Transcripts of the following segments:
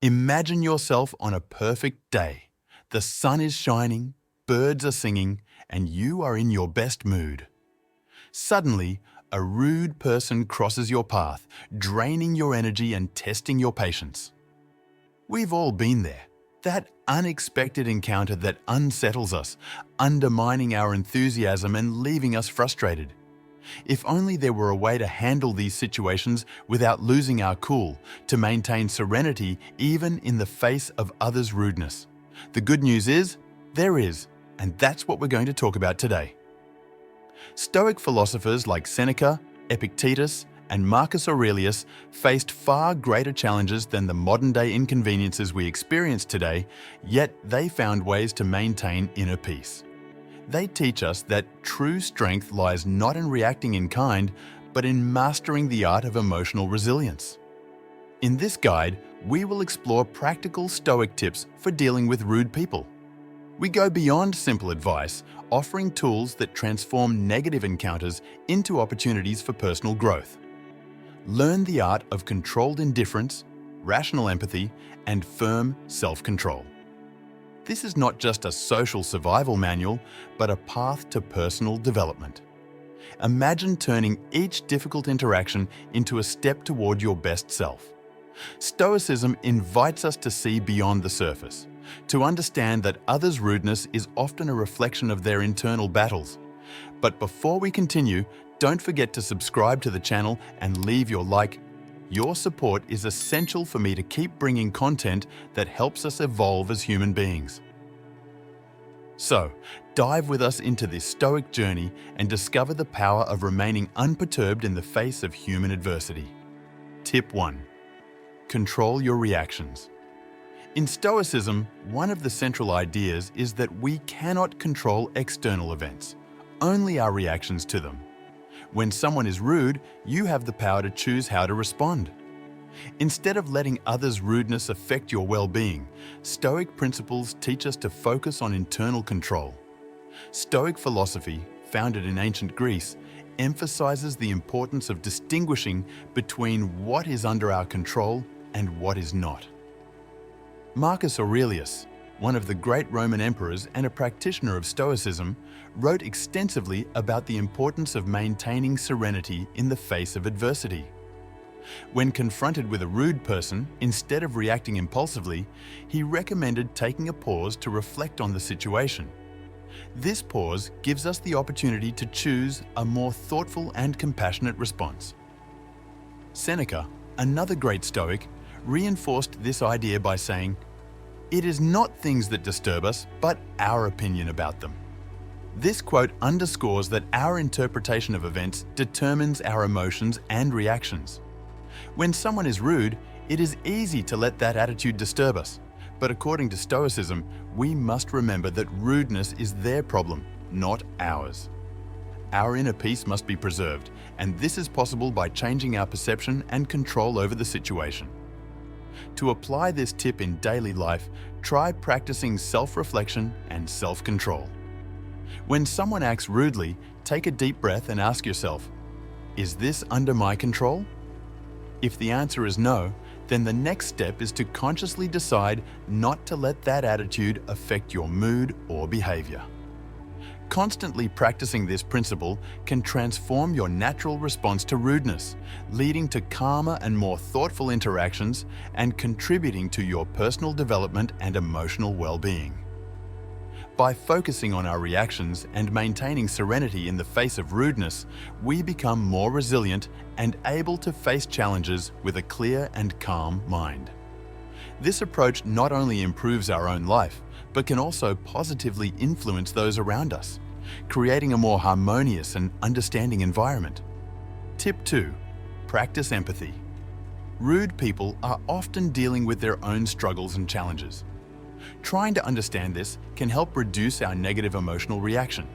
Imagine yourself on a perfect day. The sun is shining, birds are singing, and you are in your best mood. Suddenly, a rude person crosses your path, draining your energy and testing your patience. We've all been there. That unexpected encounter that unsettles us, undermining our enthusiasm and leaving us frustrated. If only there were a way to handle these situations without losing our cool, to maintain serenity even in the face of others' rudeness. The good news is, there is, and that's what we're going to talk about today. Stoic philosophers like Seneca, Epictetus, and Marcus Aurelius faced far greater challenges than the modern-day inconveniences we experience today, yet they found ways to maintain inner peace. They teach us that true strength lies not in reacting in kind, but in mastering the art of emotional resilience. In this guide, we will explore practical Stoic tips for dealing with rude people. We go beyond simple advice, offering tools that transform negative encounters into opportunities for personal growth. Learn the art of controlled indifference, rational empathy, and firm self-control. This is not just a social survival manual, but a path to personal development. Imagine turning each difficult interaction into a step toward your best self. Stoicism invites us to see beyond the surface, to understand that others' rudeness is often a reflection of their internal battles. But before we continue, don't forget to subscribe to the channel and leave your like. Your support is essential for me to keep bringing content that helps us evolve as human beings. So, dive with us into this Stoic journey and discover the power of remaining unperturbed in the face of human adversity. Tip 1. Control your reactions. In Stoicism, one of the central ideas is that we cannot control external events, only our reactions to them. When someone is rude, you have the power to choose how to respond. Instead of letting others' rudeness affect your well-being, Stoic principles teach us to focus on internal control. Stoic philosophy, founded in ancient Greece, emphasizes the importance of distinguishing between what is under our control and what is not. Marcus Aurelius, one of the great Roman emperors and a practitioner of Stoicism, wrote extensively about the importance of maintaining serenity in the face of adversity. When confronted with a rude person, instead of reacting impulsively, he recommended taking a pause to reflect on the situation. This pause gives us the opportunity to choose a more thoughtful and compassionate response. Seneca, another great Stoic, reinforced this idea by saying, "It is not things that disturb us, but our opinion about them." This quote underscores that our interpretation of events determines our emotions and reactions. When someone is rude, it is easy to let that attitude disturb us. But according to Stoicism, we must remember that rudeness is their problem, not ours. Our inner peace must be preserved, and this is possible by changing our perception and control over the situation. To apply this tip in daily life, try practicing self-reflection and self-control. When someone acts rudely, take a deep breath and ask yourself, "Is this under my control?" If the answer is no, then the next step is to consciously decide not to let that attitude affect your mood or behavior. Constantly practicing this principle can transform your natural response to rudeness, leading to calmer and more thoughtful interactions and contributing to your personal development and emotional well-being. By focusing on our reactions and maintaining serenity in the face of rudeness, we become more resilient and able to face challenges with a clear and calm mind. This approach not only improves our own life, but can also positively influence those around us, creating a more harmonious and understanding environment. Tip 2. Practice empathy. Rude people are often dealing with their own struggles and challenges. Trying to understand this can help reduce our negative emotional reaction.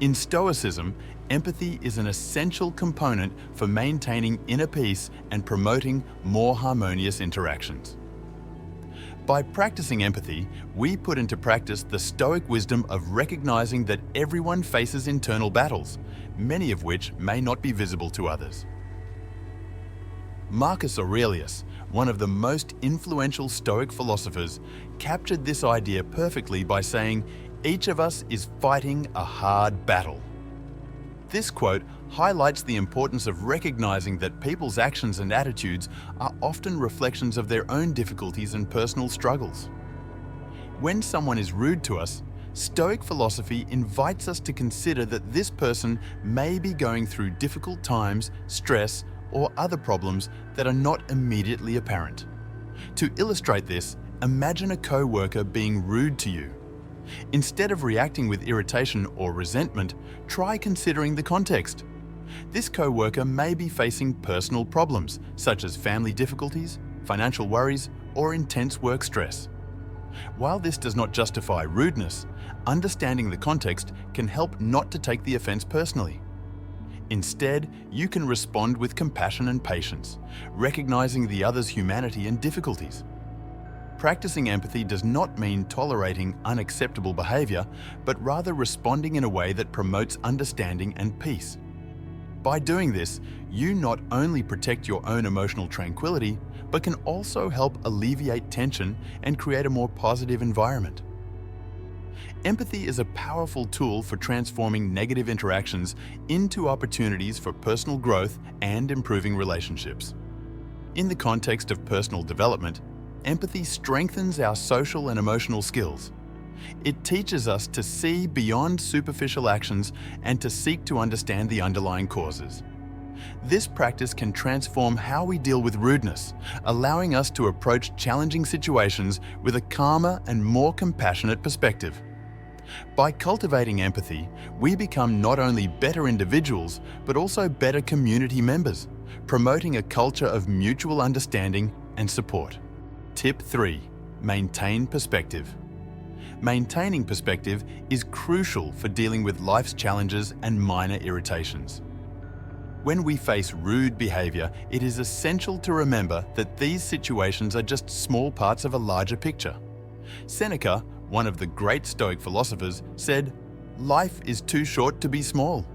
In Stoicism, empathy is an essential component for maintaining inner peace and promoting more harmonious interactions. By practicing empathy, we put into practice the Stoic wisdom of recognizing that everyone faces internal battles, many of which may not be visible to others. Marcus Aurelius, one of the most influential Stoic philosophers, captured this idea perfectly by saying, "Each of us is fighting a hard battle." This quote highlights the importance of recognizing that people's actions and attitudes are often reflections of their own difficulties and personal struggles. When someone is rude to us, Stoic philosophy invites us to consider that this person may be going through difficult times, stress, or other problems that are not immediately apparent. To illustrate this, imagine a co-worker being rude to you. Instead of reacting with irritation or resentment, try considering the context. This co-worker may be facing personal problems, such as family difficulties, financial worries, or intense work stress. While this does not justify rudeness, understanding the context can help not to take the offense personally. Instead, you can respond with compassion and patience, recognizing the other's humanity and difficulties. Practicing empathy does not mean tolerating unacceptable behavior, but rather responding in a way that promotes understanding and peace. By doing this, you not only protect your own emotional tranquility, but can also help alleviate tension and create a more positive environment. Empathy is a powerful tool for transforming negative interactions into opportunities for personal growth and improving relationships. In the context of personal development, empathy strengthens our social and emotional skills. It teaches us to see beyond superficial actions and to seek to understand the underlying causes. This practice can transform how we deal with rudeness, allowing us to approach challenging situations with a calmer and more compassionate perspective. By cultivating empathy, we become not only better individuals, but also better community members, promoting a culture of mutual understanding and support. Tip 3. Maintain perspective. Maintaining perspective is crucial for dealing with life's challenges and minor irritations. When we face rude behavior, it is essential to remember that these situations are just small parts of a larger picture. Seneca, one of the great Stoic philosophers, said, "Life is too short to be small."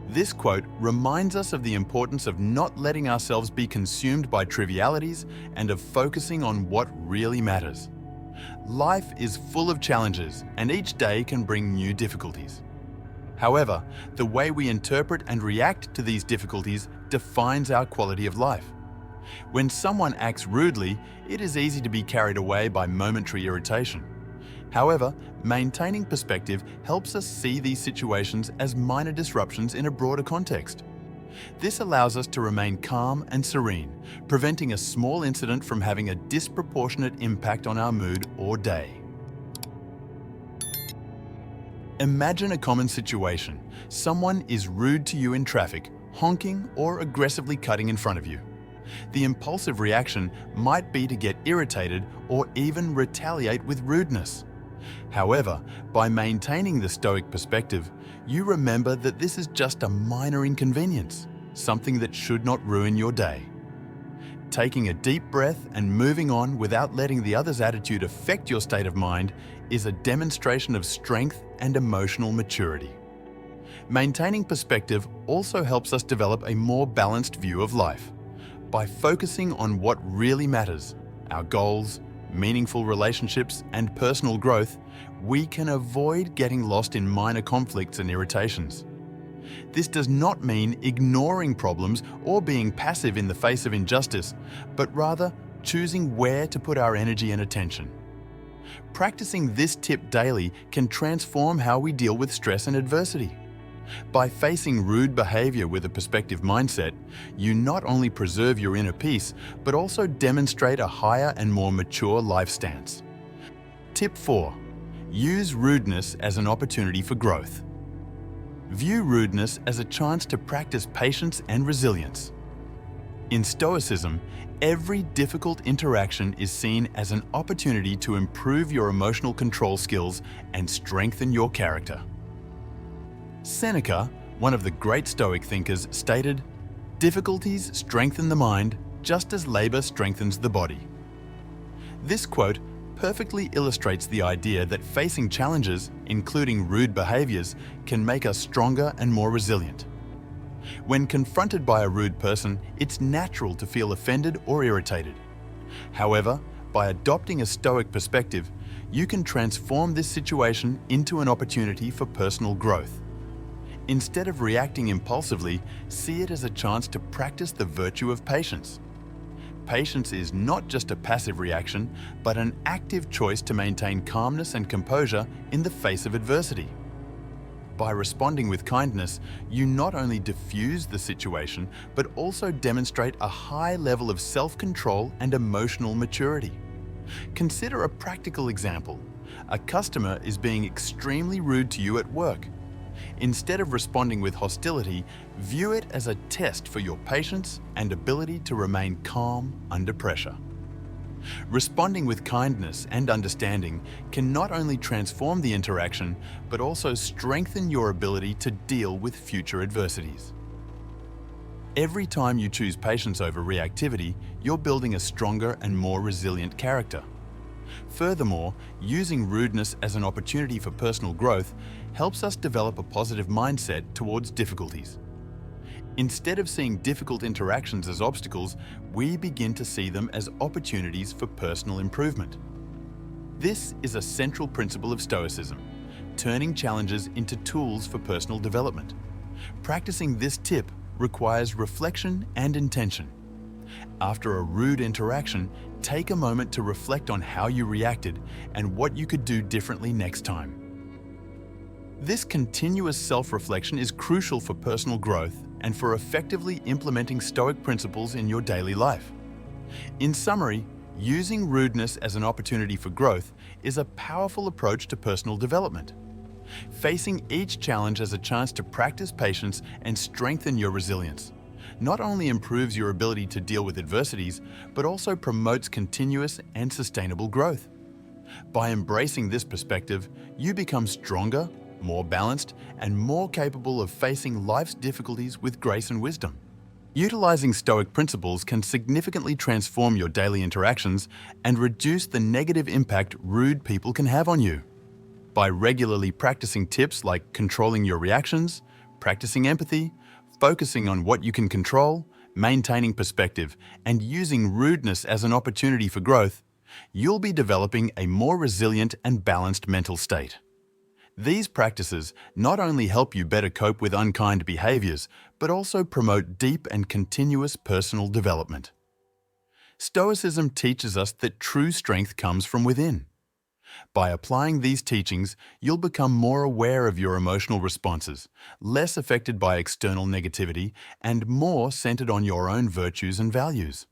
This quote reminds us of the importance of not letting ourselves be consumed by trivialities and of focusing on what really matters. Life is full of challenges, and each day can bring new difficulties. However, the way we interpret and react to these difficulties defines our quality of life. When someone acts rudely, it is easy to be carried away by momentary irritation. However, maintaining perspective helps us see these situations as minor disruptions in a broader context. This allows us to remain calm and serene, preventing a small incident from having a disproportionate impact on our mood or day. Imagine a common situation. Someone is rude to you in traffic, honking or aggressively cutting in front of you. The impulsive reaction might be to get irritated or even retaliate with rudeness. However, by maintaining the Stoic perspective, you remember that this is just a minor inconvenience, something that should not ruin your day. Taking a deep breath and moving on without letting the other's attitude affect your state of mind is a demonstration of strength and emotional maturity. Maintaining perspective also helps us develop a more balanced view of life. By focusing on what really matters, our goals, meaningful relationships, and personal growth, we can avoid getting lost in minor conflicts and irritations. This does not mean ignoring problems or being passive in the face of injustice, but rather choosing where to put our energy and attention. Practicing this tip daily can transform how we deal with stress and adversity. By facing rude behavior with a perspective mindset, you not only preserve your inner peace, but also demonstrate a higher and more mature life stance. Tip 4. Use rudeness as an opportunity for growth. View rudeness as a chance to practice patience and resilience. In Stoicism, every difficult interaction is seen as an opportunity to improve your emotional control skills and strengthen your character. Seneca, one of the great Stoic thinkers, stated, "Difficulties strengthen the mind just as labor strengthens the body." This quote perfectly illustrates the idea that facing challenges, including rude behaviors, can make us stronger and more resilient. When confronted by a rude person, it's natural to feel offended or irritated. However, by adopting a Stoic perspective, you can transform this situation into an opportunity for personal growth. Instead of reacting impulsively, see it as a chance to practice the virtue of patience. Patience is not just a passive reaction, but an active choice to maintain calmness and composure in the face of adversity. By responding with kindness, you not only diffuse the situation, but also demonstrate a high level of self-control and emotional maturity. Consider a practical example. A customer is being extremely rude to you at work. Instead of responding with hostility, view it as a test for your patience and ability to remain calm under pressure. Responding with kindness and understanding can not only transform the interaction, but also strengthen your ability to deal with future adversities. Every time you choose patience over reactivity, you're building a stronger and more resilient character. Furthermore, using rudeness as an opportunity for personal growth helps us develop a positive mindset towards difficulties. Instead of seeing difficult interactions as obstacles, we begin to see them as opportunities for personal improvement. This is a central principle of Stoicism, turning challenges into tools for personal development. Practicing this tip requires reflection and intention. After a rude interaction, take a moment to reflect on how you reacted and what you could do differently next time. This continuous self-reflection is crucial for personal growth and for effectively implementing Stoic principles in your daily life. In summary, using rudeness as an opportunity for growth is a powerful approach to personal development. Facing each challenge as a chance to practice patience and strengthen your resilience not only improves your ability to deal with adversities, but also promotes continuous and sustainable growth. By embracing this perspective, you become stronger, more balanced, and more capable of facing life's difficulties with grace and wisdom. Utilizing Stoic principles can significantly transform your daily interactions and reduce the negative impact rude people can have on you. By regularly practicing tips like controlling your reactions, practicing empathy, focusing on what you can control, maintaining perspective, and using rudeness as an opportunity for growth, you'll be developing a more resilient and balanced mental state. These practices not only help you better cope with unkind behaviors, but also promote deep and continuous personal development. Stoicism teaches us that true strength comes from within. By applying these teachings, you'll become more aware of your emotional responses, less affected by external negativity, and more centered on your own virtues and values.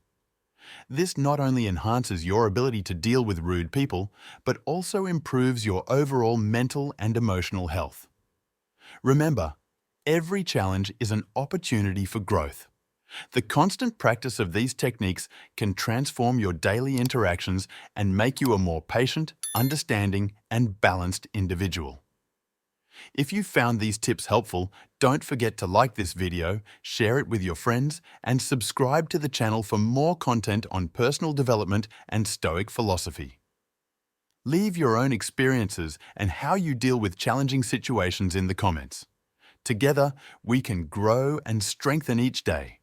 This not only enhances your ability to deal with rude people, but also improves your overall mental and emotional health. Remember, every challenge is an opportunity for growth. The constant practice of these techniques can transform your daily interactions and make you a more patient, understanding, and balanced individual. If you found these tips helpful, don't forget to like this video, share it with your friends, and subscribe to the channel for more content on personal development and Stoic philosophy. Leave your own experiences and how you deal with challenging situations in the comments. Together, we can grow and strengthen each day.